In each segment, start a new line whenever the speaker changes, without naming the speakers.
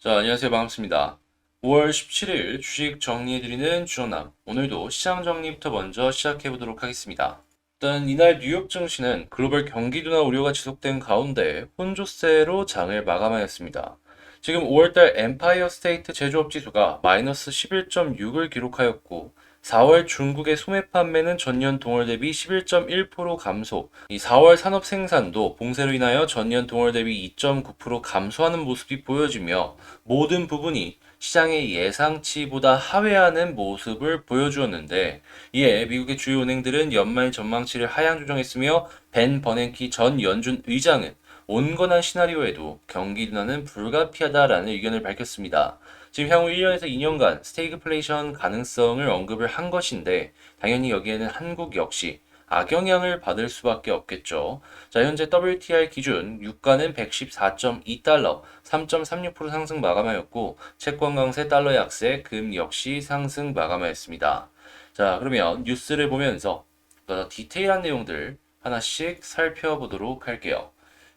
자, 안녕하세요. 반갑습니다. 5월 17일 주식 정리해드리는 주정남. 오늘도 시장 정리부터 먼저 시작해보도록 하겠습니다. 일단 이날 뉴욕 증시는 글로벌 경기 둔화 우려가 지속된 가운데 혼조세로 장을 마감하였습니다. 지금 5월달 엠파이어 스테이트 제조업 지수가 마이너스 11.6을 기록하였고 4월 중국의 소매 판매는 전년 동월 대비 11.1% 감소, 이 4월 산업 생산도 봉쇄로 인하여 전년 동월 대비 2.9% 감소하는 모습이 보여지며 모든 부분이 시장의 예상치보다 하회하는 모습을 보여주었는데, 이에 미국의 주요 은행들은 연말 전망치를 하향 조정했으며 벤 버냉키 전 연준 의장은 온건한 시나리오에도 경기 둔화는 불가피하다라는 의견을 밝혔습니다. 지금 향후 1년에서 2년간 스태그플레이션 가능성을 언급을 한 것인데, 당연히 여기에는 한국 역시 악영향을 받을 수밖에 없겠죠. 자, 현재 WTI 기준 유가는 114.2달러, 3.36% 상승 마감하였고, 채권 강세, 달러 약세, 금 역시 상승 마감하였습니다. 자, 그러면 뉴스를 보면서 더 디테일한 내용들 하나씩 살펴보도록 할게요.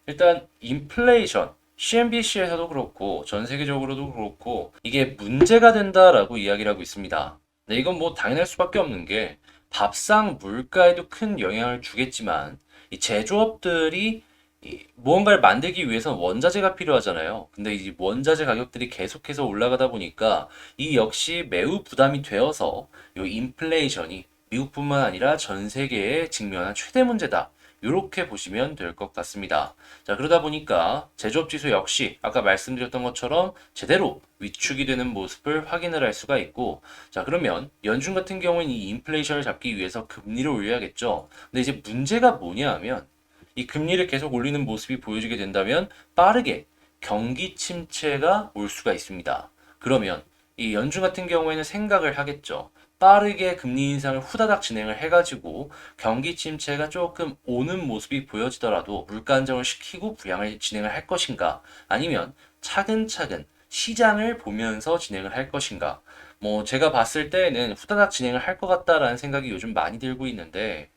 일단 인플레이션, CNBC에서도 그렇고 전 세계적으로도 그렇고 이게 문제가 된다라고 이야기를 하고 있습니다. 네, 이건 뭐 당연할 수밖에 없는 게 밥상 물가에도 큰 영향을 주겠지만 이 제조업들이 무언가를 만들기 위해서 원자재가 필요하잖아요. 근데 이 원자재 가격들이 계속해서 올라가다 보니까 이 역시 매우 부담이 되어서 이 인플레이션이 미국뿐만 아니라 전 세계에 직면한 최대 문제다. 이렇게 보시면 될 것 같습니다. 자, 그러다 보니까 제조업 지수 역시 아까 말씀드렸던 것처럼 제대로 위축이 되는 모습을 확인을 할 수가 있고, 자, 그러면 연준 같은 경우는 이 인플레이션을 잡기 위해서 금리를 올려야겠죠. 근데 이제 문제가 뭐냐 하면 이 금리를 계속 올리는 모습이 보여지게 된다면 빠르게 경기 침체가 올 수가 있습니다. 그러면 이 연준 같은 경우에는 생각을 하겠죠. 빠르게 금리 인상을 후다닥 진행을 해가지고 경기 침체가 조금 오는 모습이 보여지더라도 물가 안정을 시키고 부양을 진행을 할 것인가, 아니면 차근차근 시장을 보면서 진행을 할 것인가. 뭐 제가 봤을 때는 후다닥 진행을 할 것 같다라는 생각이 요즘 많이 들고 있는데,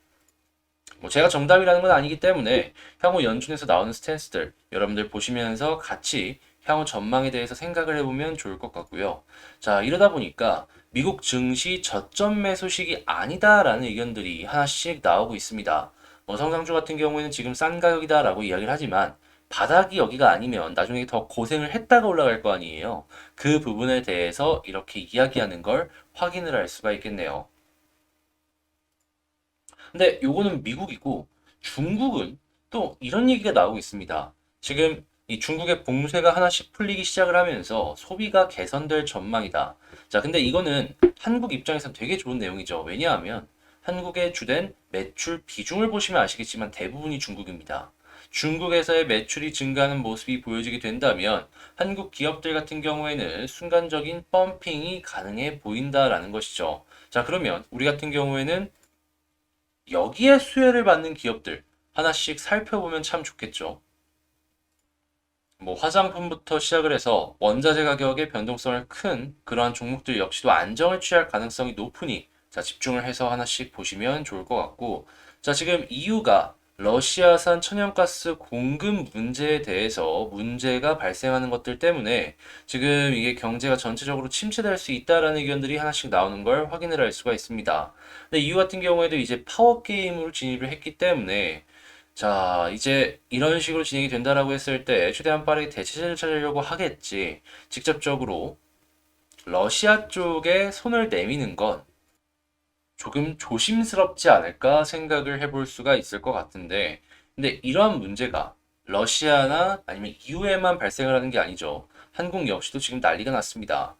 뭐 제가 정답이라는 건 아니기 때문에 향후 연준에서 나오는 스탠스들 여러분들 보시면서 같이 향후 전망에 대해서 생각을 해보면 좋을 것 같고요. 자, 이러다 보니까 미국 증시 저점 매수식이 아니다라는 의견들이 하나씩 나오고 있습니다. 뭐 성장주 같은 경우에는 지금 싼 가격이다라고 이야기를 하지만 바닥이 여기가 아니면 나중에 더 고생을 했다가 올라갈 거 아니에요. 그 부분에 대해서 이렇게 이야기하는 걸 확인을 할 수가 있겠네요. 근데 요거는 미국이고, 중국은 또 이런 얘기가 나오고 있습니다. 지금 이 중국의 봉쇄가 하나씩 풀리기 시작을 하면서 소비가 개선될 전망이다. 자, 근데 이거는 한국 입장에서 되게 좋은 내용이죠. 왜냐하면 한국의 주된 매출 비중을 보시면 아시겠지만 대부분이 중국입니다. 중국에서의 매출이 증가하는 모습이 보여지게 된다면 한국 기업들 같은 경우에는 순간적인 펌핑이 가능해 보인다라는 것이죠. 자, 그러면 우리 같은 경우에는 여기에 수혜를 받는 기업들 하나씩 살펴보면 참 좋겠죠. 뭐 화장품부터 시작을 해서 원자재 가격의 변동성을 큰 그러한 종목들 역시도 안정을 취할 가능성이 높으니, 자, 집중을 해서 하나씩 보시면 좋을 것 같고, 자, 지금 EU가 러시아산 천연가스 공급 문제에 대해서 문제가 발생하는 것들 때문에 지금 이게 경제가 전체적으로 침체될 수 있다라는 의견들이 하나씩 나오는 걸 확인을 할 수가 있습니다. 근데 EU 같은 경우에도 이제 파워 게임으로 진입을 했기 때문에, 자, 이제 이런 식으로 진행이 된다라고 했을 때 최대한 빠르게 대체제를 찾으려고 하겠지. 직접적으로 러시아 쪽에 손을 내미는 건 조금 조심스럽지 않을까 생각을 해볼 수가 있을 것 같은데, 근데 이러한 문제가 러시아나 아니면 EU에만 발생을 하는 게 아니죠. 한국 역시도 지금 난리가 났습니다.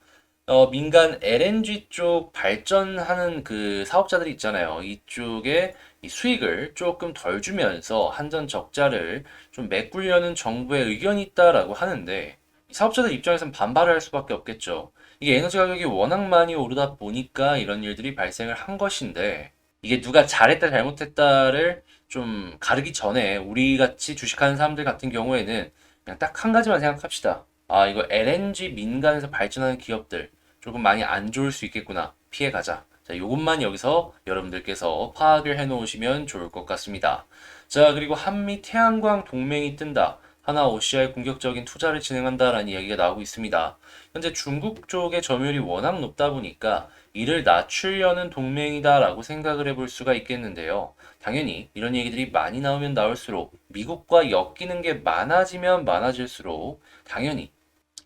민간 LNG 쪽 발전하는 그 사업자들이 있잖아요. 이쪽에 이 수익을 조금 덜 주면서 한전 적자를 좀 메꾸려는 정부의 의견이 있다라고 하는데, 이 사업자들 입장에선 반발을 할 수밖에 없겠죠. 이게 에너지 가격이 워낙 많이 오르다 보니까 이런 일들이 발생을 한 것인데, 이게 누가 잘했다 잘못했다를 좀 가르기 전에 우리 같이 주식하는 사람들 같은 경우에는 그냥 딱 한 가지만 생각합시다. 아, 이거 LNG 민간에서 발전하는 기업들 조금 많이 안 좋을 수 있겠구나. 피해가자. 자, 이것만 여기서 여러분들께서 파악을 해 놓으시면 좋을 것 같습니다. 자, 그리고 한미 태양광 동맹이 뜬다. 하나 OCI 공격적인 투자를 진행한다라는 이야기가 나오고 있습니다. 현재 중국 쪽의 점유율이 워낙 높다 보니까 이를 낮추려는 동맹이다라고 생각을 해볼 수가 있겠는데요. 당연히 이런 얘기들이 많이 나오면 나올수록 미국과 엮이는 게 많아지면 많아질수록 당연히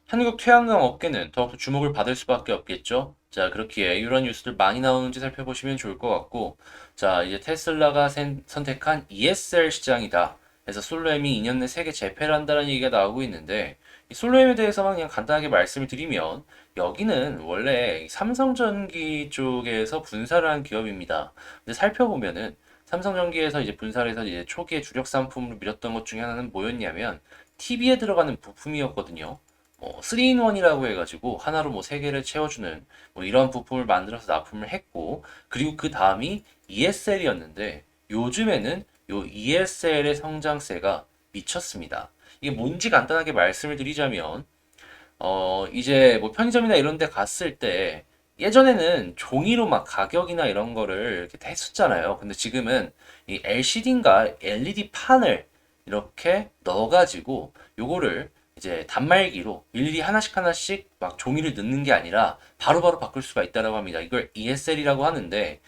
한국 태양광 업계는 더욱더 주목을 받을 수밖에 없겠죠. 자, 그렇기에 이런 뉴스들 많이 나오는지 살펴보시면 좋을 것 같고, 자, 이제 테슬라가 선택한 ESL 시장이다. 그래서 솔로엠이 2년 내 세계 재패를 한다는 얘기가 나오고 있는데, 이 솔로엠에 대해서만 그냥 간단하게 말씀을 드리면, 여기는 원래 삼성전기 쪽에서 분사를 한 기업입니다. 근데 살펴보면은, 삼성전기에서 이제 분사를 해서 이제 초기에 주력 상품으로 밀었던 것 중에 하나는 뭐였냐면, TV에 들어가는 부품이었거든요. 3-in-1이라고 해가지고 하나로 뭐 세 개를 채워주는 뭐 이런 부품을 만들어서 납품을 했고, 그리고 그 다음이 ESL이었는데 요즘에는 요 ESL의 성장세가 미쳤습니다. 이게 뭔지 간단하게 말씀을 드리자면 이제 뭐 편의점이나 이런 데 갔을 때 예전에는 종이로 막 가격이나 이런 거를 이렇게 다 했었잖아요. 근데 지금은 이 LCD인가 LED 판을 이렇게 넣어가지고 요거를 이제 단말기로 일일이 하나씩 하나씩 막 종이를 넣는 게 아니라 바로바로 바꿀 수가 있다고 합니다. 이걸 ESL이라고 하는데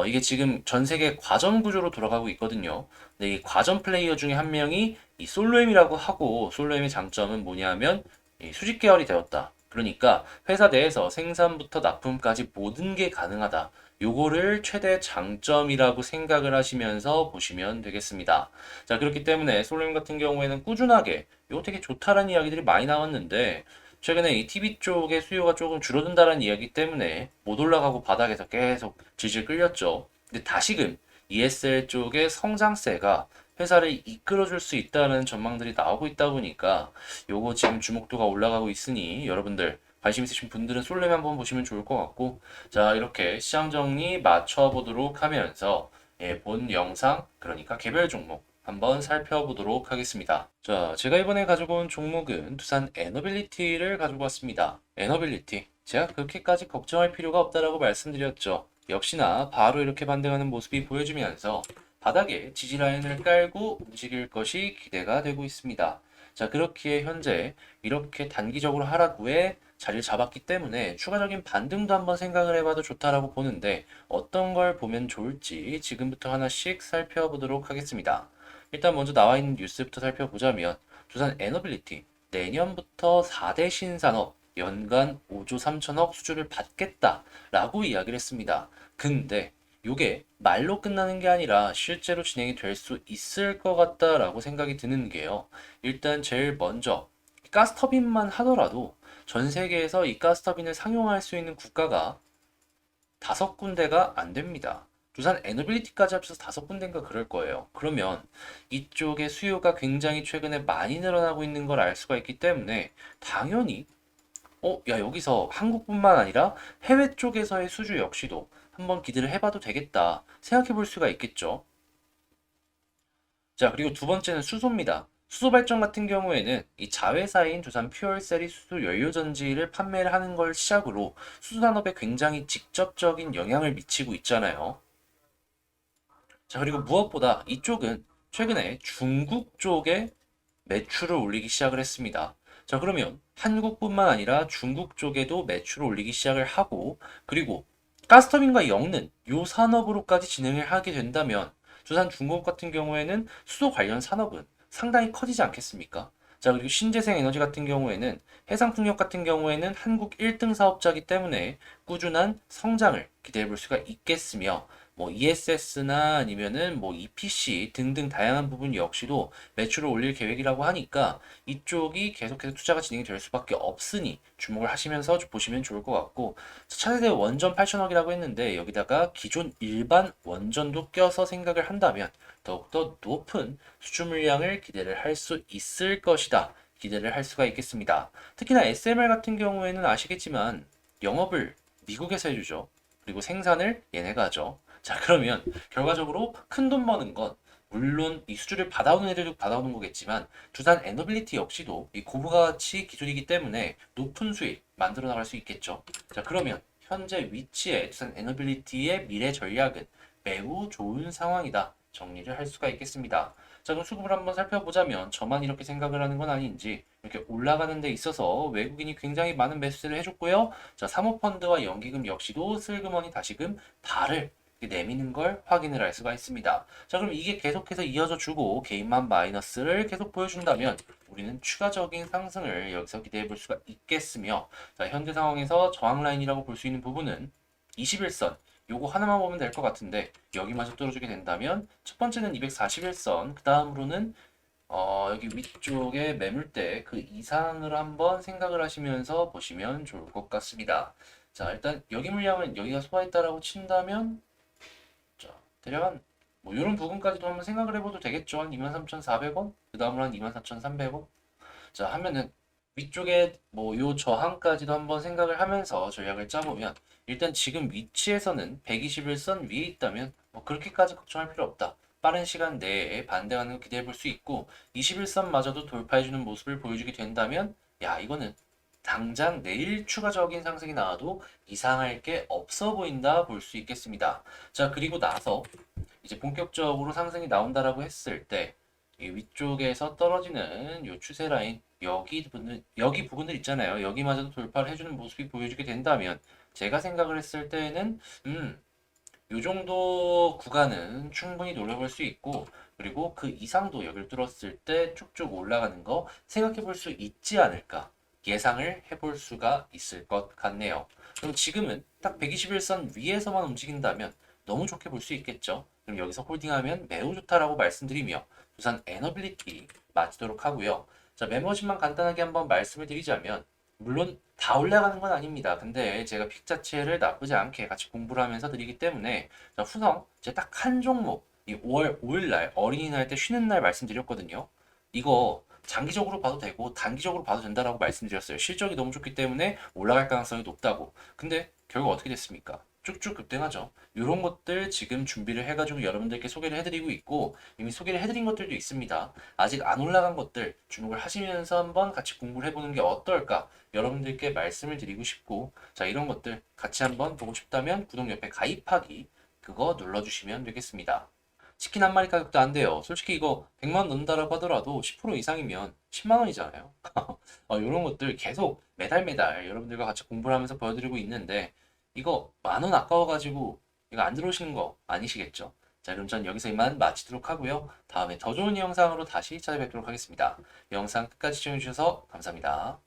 이게 지금 전 세계 과점 구조로 돌아가고 있거든요. 근데 이 과점 플레이어 중에 한 명이 이 솔로엠이라고 하고, 솔로엠의 장점은 뭐냐면 이 수직 계열이 되었다. 그러니까 회사 내에서 생산부터 납품까지 모든 게 가능하다. 요거를 최대 장점이라고 생각을 하시면서 보시면 되겠습니다. 자, 그렇기 때문에 솔로임 같은 경우에는 꾸준하게 이거 되게 좋다라는 이야기들이 많이 나왔는데, 최근에 이 TV 쪽의 수요가 조금 줄어든다는 이야기 때문에 못 올라가고 바닥에서 계속 질질 끌렸죠. 근데 다시금 ESL 쪽의 성장세가 회사를 이끌어줄 수 있다는 전망들이 나오고 있다 보니까 요거 지금 주목도가 올라가고 있으니 여러분들 관심 있으신 분들은 솔렘 한번 보시면 좋을 것 같고, 자, 이렇게 시장 정리 맞춰보도록 하면서 본 영상, 그러니까 개별 종목 한번 살펴보도록 하겠습니다. 자, 제가 이번에 가지고 온 종목은 두산 에너빌리티를 가지고 왔습니다. 에너빌리티, 제가 그렇게까지 걱정할 필요가 없다라고 말씀드렸죠. 역시나 바로 이렇게 반등하는 모습이 보여지면서 바닥에 지지 라인을 깔고 움직일 것이 기대가 되고 있습니다. 자, 그렇기에 현재 이렇게 단기적으로 하락 후에 자리를 잡았기 때문에 추가적인 반등도 한번 생각을 해봐도 좋다라고 보는데, 어떤 걸 보면 좋을지 지금부터 하나씩 살펴보도록 하겠습니다. 일단 먼저 나와 있는 뉴스부터 살펴보자면, 두산 에너빌리티 내년부터 4대 신산업 연간 5조 3천억 수주를 받겠다라고 이야기를 했습니다. 근데 요게 말로 끝나는 게 아니라 실제로 진행이 될 수 있을 것 같다라고 생각이 드는 게요. 일단 제일 먼저 가스터빈만 하더라도 전 세계에서 이 가스터빈을 상용할 수 있는 국가가 5군데가 안 됩니다. 두산 에너빌리티까지 합쳐서 5군데인가 그럴 거예요. 그러면 이쪽의 수요가 굉장히 최근에 많이 늘어나고 있는 걸 알 수가 있기 때문에 당연히 야, 여기서 한국뿐만 아니라 해외 쪽에서의 수주 역시도 한번 기대를 해봐도 되겠다 생각해 볼 수가 있겠죠. 자, 그리고 두 번째는 수소입니다. 수소 발전 같은 경우에는 이 자회사인 두산 퓨얼셀이 수소 연료 전지를 판매를 하는 걸 시작으로 수소 산업에 굉장히 직접적인 영향을 미치고 있잖아요. 자, 그리고 무엇보다 이쪽은 최근에 중국 쪽에 매출을 올리기 시작을 했습니다. 자, 그러면 한국뿐만 아니라 중국 쪽에도 매출을 올리기 시작을 하고, 그리고 가스터빈과 엮는 요 산업으로까지 진행을 하게 된다면 두산 중공업 같은 경우에는 수소 관련 산업은 상당히 커지지 않겠습니까? 자, 그리고 신재생 에너지 같은 경우에는 해상풍력 같은 경우에는 한국 1등 사업자이기 때문에 꾸준한 성장을 기대해 볼 수가 있겠으며, 뭐 ESS나 아니면은 뭐 EPC 등등 다양한 부분 역시도 매출을 올릴 계획이라고 하니까 이쪽이 계속해서 투자가 진행이 될 수밖에 없으니 주목을 하시면서 보시면 좋을 것 같고, 차세대 원전 8천억이라고 했는데 여기다가 기존 일반 원전도 껴서 생각을 한다면 더욱더 높은 수주 물량을 기대를 할 수 있을 것이다. 기대를 할 수가 있겠습니다. 특히나 SMR 같은 경우에는 아시겠지만 영업을 미국에서 해주죠. 그리고 생산을 얘네가 하죠. 자, 그러면 결과적으로 큰 돈 버는 건 물론 이 수주를 받아오는 애들도 받아오는 거겠지만 두산 에너빌리티 역시도 이 고부가치 기술이기 때문에 높은 수익 만들어 나갈 수 있겠죠. 자, 그러면 현재 위치에 두산 에너빌리티의 미래 전략은 매우 좋은 상황이다 정리를 할 수가 있겠습니다. 자, 그럼 수급을 한번 살펴보자면 저만 이렇게 생각을 하는 건 아닌지 이렇게 올라가는 데 있어서 외국인이 굉장히 많은 매수세를 해줬고요. 자, 사모펀드와 연기금 역시도 슬그머니 다시금 발을 내미는 걸 확인을 할 수가 있습니다. 자, 그럼 이게 계속해서 이어져 주고 개인만 마이너스를 계속 보여준다면 우리는 추가적인 상승을 여기서 기대해 볼 수가 있겠으며, 자, 현재 상황에서 저항 라인이라고 볼 수 있는 부분은 21선 요거 하나만 보면 될 것 같은데 여기마저 뚫어주게 된다면 첫 번째는 241선, 그 다음으로는 여기 위쪽에 매물대 그 이상을 한번 생각을 하시면서 보시면 좋을 것 같습니다. 자, 일단 여기 물량은 여기가 소화했다라고 친다면, 자, 대략 뭐 이런 부분까지도 한번 생각을 해봐도 되겠죠. 한 23,400원, 그 다음으로 한 24,300원. 자, 하면은 위쪽에 뭐 요 저항까지도 한번 생각을 하면서 전략을 짜보면, 일단 지금 위치에서는 121선 위에 있다면 뭐 그렇게까지 걱정할 필요 없다. 빠른 시간 내에 반등하는 거 기대해 볼 수 있고, 21선마저도 돌파해주는 모습을 보여주게 된다면, 야, 이거는 당장 내일 추가적인 상승이 나와도 이상할 게 없어 보인다 볼 수 있겠습니다. 자, 그리고 나서 이제 본격적으로 상승이 나온다라고 했을 때 이 위쪽에서 떨어지는 요 추세 라인 여기 부분들 있잖아요. 여기마저도 돌파를 해주는 모습이 보여주게 된다면 제가 생각을 했을 때는 요 정도 구간은 충분히 노려볼 수 있고, 그리고 그 이상도 여기를 뚫었을 때 쭉쭉 올라가는 거 생각해 볼 수 있지 않을까 예상을 해볼 수가 있을 것 같네요. 그럼 지금은 딱 121선 위에서만 움직인다면 너무 좋게 볼 수 있겠죠. 그럼 여기서 홀딩하면 매우 좋다라고 말씀드리며 두산 에너빌리티 마치도록 하고요. 자, 메모지만 간단하게 한번 말씀을 드리자면, 물론 다 올라가는 건 아닙니다. 근데 제가 픽 자체를 나쁘지 않게 같이 공부를 하면서 드리기 때문에, 자, 후성 제가 딱 한 종목 이 5월 5일 날 어린이날 때 쉬는 날 말씀드렸거든요. 이거 장기적으로 봐도 되고 단기적으로 봐도 된다라고 말씀드렸어요. 실적이 너무 좋기 때문에 올라갈 가능성이 높다고. 근데 결국 어떻게 됐습니까? 쭉쭉 급등하죠. 이런 것들 지금 준비를 해가지고 여러분들께 소개를 해드리고 있고, 이미 소개를 해드린 것들도 있습니다. 아직 안 올라간 것들 주목을 하시면서 한번 같이 공부를 해보는 게 어떨까 여러분들께 말씀을 드리고 싶고, 자, 이런 것들 같이 한번 보고 싶다면 구독 옆에 가입하기 그거 눌러주시면 되겠습니다. 치킨 한 마리 가격도 안 돼요. 솔직히 이거 100만 넣는다라고 하더라도 10% 이상이면 10만 원이잖아요. 이런 것들 계속 매달 매달 여러분들과 같이 공부를 하면서 보여드리고 있는데, 이거 만 원 아까워가지고 이거 안 들어오시는 거 아니시겠죠? 자, 그럼 전 여기서 이만 마치도록 하고요. 다음에 더 좋은 영상으로 다시 찾아뵙도록 하겠습니다. 영상 끝까지 시청해주셔서 감사합니다.